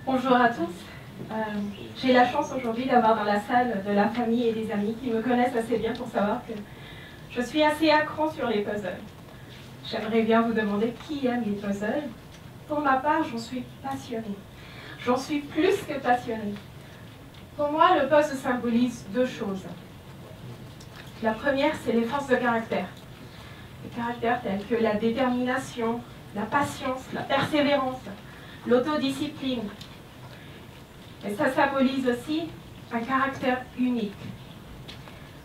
Bonjour à tous. J'ai la chance aujourd'hui d'avoir dans la salle de la famille et des amis qui me connaissent assez bien pour savoir que je suis assez accro sur les puzzles. J'aimerais bien vous demander qui aime les puzzles. Pour ma part, j'en suis passionnée. J'en suis plus que passionnée. Pour moi, le puzzle symbolise deux choses. La première, c'est les forces de caractère. Les caractères tels que la détermination, la patience, la persévérance, l'autodiscipline. Et ça symbolise aussi un caractère unique.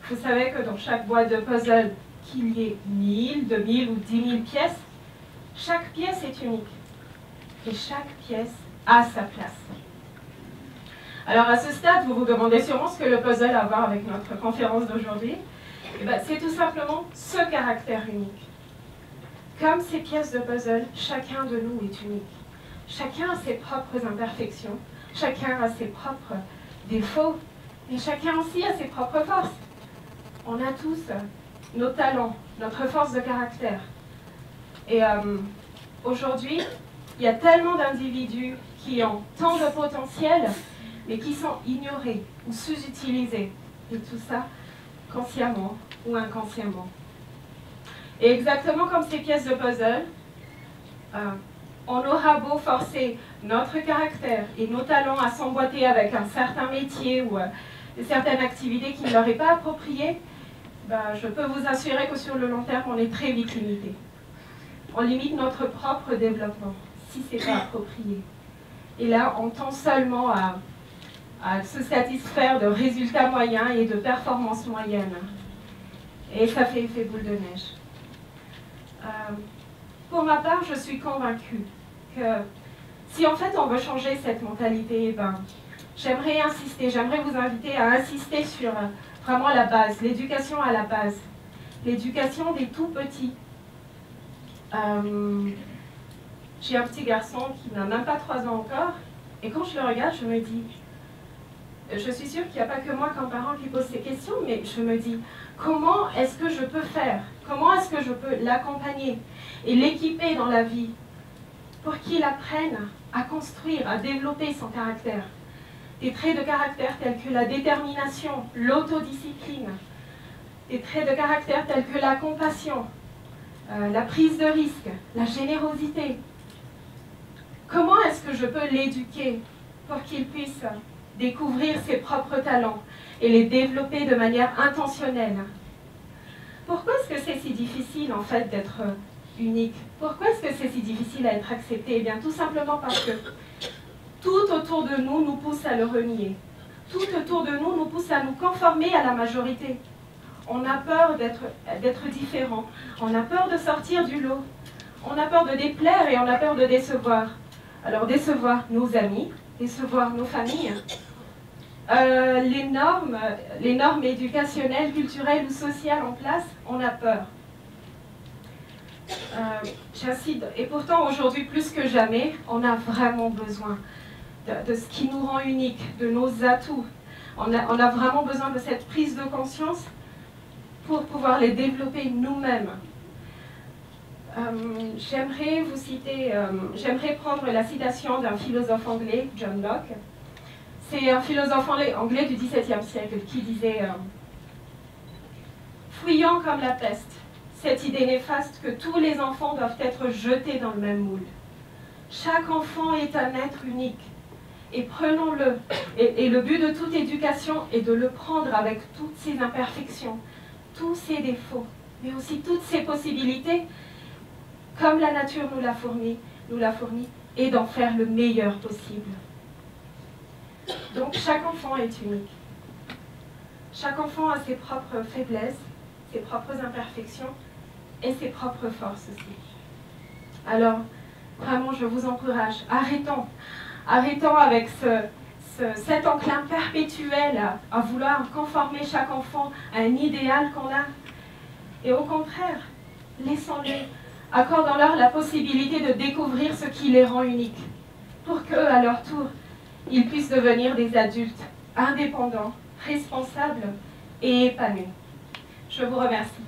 Vous savez que dans chaque boîte de puzzle, qu'il y ait 1000, 2000 ou 10 000 pièces, chaque pièce est unique. Et chaque pièce a sa place. Alors à ce stade, vous vous demandez sûrement ce que le puzzle a à voir avec notre conférence d'aujourd'hui. C'est tout simplement ce caractère unique. Comme ces pièces de puzzle, chacun de nous est unique. Chacun a ses propres imperfections, chacun a ses propres défauts, et chacun aussi a ses propres forces. On a tous nos talents, notre force de caractère. Et aujourd'hui, il y a tellement d'individus qui ont tant de potentiel, mais qui sont ignorés ou sous-utilisés. Et tout ça, consciemment ou inconsciemment. Et exactement comme ces pièces de puzzle, on aura beau forcer notre caractère et nos talents à s'emboîter avec un certain métier ou certaines activités qui ne leur est pas appropriées, je peux vous assurer que sur le long terme, on est très vite limité. On limite notre propre développement, si ce n'est pas approprié. Et là, on tend seulement à se satisfaire de résultats moyens et de performances moyennes. Et ça fait effet boule de neige. Pour ma part, je suis convaincue que si en fait on veut changer cette mentalité, j'aimerais vous inviter à insister sur vraiment la base, l'éducation à la base, l'éducation des tout petits. J'ai un petit garçon qui n'a même pas 3 ans encore, et quand je le regarde, je me dis, je suis sûre qu'il n'y a pas que moi comme parent qui pose ces questions, mais je me dis, comment est-ce que je peux faire? Comment est-ce que je peux l'accompagner et l'équiper dans la vie pour qu'il apprenne à construire, à développer son caractère? Des traits de caractère tels que la détermination, l'autodiscipline, des traits de caractère tels que la compassion, la prise de risque, la générosité. Comment est-ce que je peux l'éduquer pour qu'il puisse découvrir ses propres talents et les développer de manière intentionnelle? Pourquoi est-ce que c'est si difficile en fait d'être unique? Pourquoi est-ce que c'est si difficile à être accepté? Eh bien tout simplement parce que tout autour de nous nous pousse à le renier. Tout autour de nous nous pousse à nous conformer à la majorité. On a peur d'être différent. On a peur de sortir du lot. On a peur de déplaire et on a peur de décevoir. Alors décevoir nos amis, décevoir nos familles. Les normes éducationnelles, culturelles ou sociales en place, on a peur. J'incite, et pourtant aujourd'hui plus que jamais, on a vraiment besoin de ce qui nous rend unique, de nos atouts. On a vraiment besoin de cette prise de conscience pour pouvoir les développer nous-mêmes. J'aimerais prendre la citation d'un philosophe anglais, John Locke. C'est un philosophe anglais du XVIIe siècle qui disait « Fuyant comme la peste, cette idée néfaste que tous les enfants doivent être jetés dans le même moule. Chaque enfant est un être unique, et prenons-le. Et le but de toute éducation est de le prendre avec toutes ses imperfections, tous ses défauts, mais aussi toutes ses possibilités, comme la nature nous l'a fourni, et d'en faire le meilleur possible. » Donc chaque enfant est unique. Chaque enfant a ses propres faiblesses, ses propres imperfections et ses propres forces aussi. Alors, vraiment, je vous encourage, arrêtons avec cet enclin perpétuel à vouloir conformer chaque enfant à un idéal qu'on a. Et au contraire, laissons-les, accordons-leur la possibilité de découvrir ce qui les rend uniques, pour qu'eux, à leur tour, ils puissent devenir des adultes indépendants, responsables et épanouis. Je vous remercie.